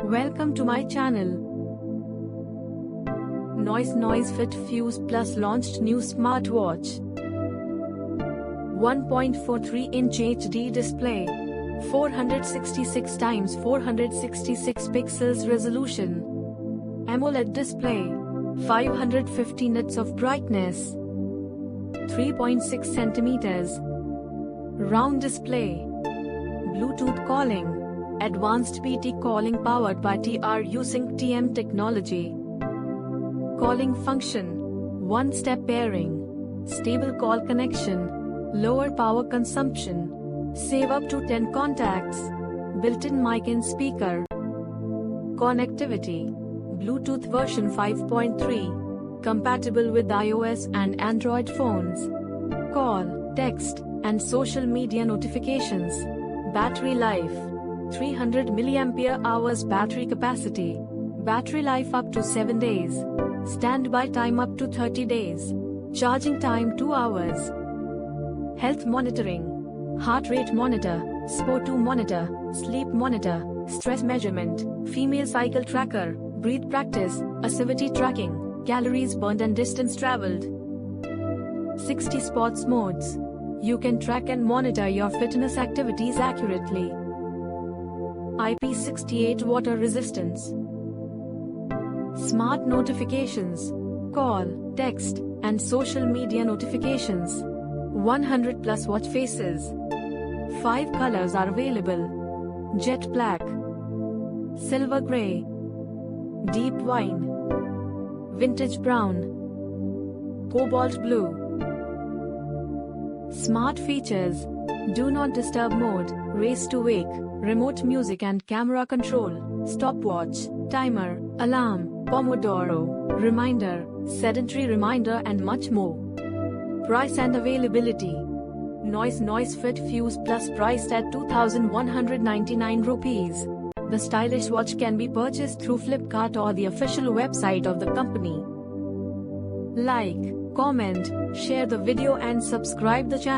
Welcome to my channel. Noise NoiseFit Fuse Plus launched new smartwatch. 1.43-inch HD display, 466 x 466 pixels resolution, Amoled display, 550 nits of brightness, 3.6 centimeters, round display, Bluetooth calling, advanced PT calling powered by TRU Sync TM technology, calling function, one-step pairing, stable call connection, lower power consumption, save up to 10 contacts, built-in mic and speaker, connectivity, Bluetooth version 5.3, compatible with iOS and Android phones, call, text, and social media notifications, battery life, 300 mAh battery capacity, battery life up to 7 days, standby time up to 30 days, charging time 2 hours, health monitoring, heart rate monitor, SPO2 monitor, sleep monitor, stress measurement, female cycle tracker, breath practice, activity tracking, calories burned and distance traveled. 60 sports modes. You can track and monitor your fitness activities accurately. IP68 water resistance. Smart notifications, call, text, and social media notifications. 100 plus watch faces. 5 colors are available: jet black, silver gray, deep wine, vintage brown, cobalt blue. Smart features: do not disturb mode, race to wake, remote music and camera control, stopwatch, timer, alarm, Pomodoro, reminder, sedentary reminder and much more. Price and availability. Noise NoiseFit Fuse Plus priced at 2,199 rupees. The stylish watch can be purchased through Flipkart or the official website of the company. Like, comment, share the video and subscribe the channel.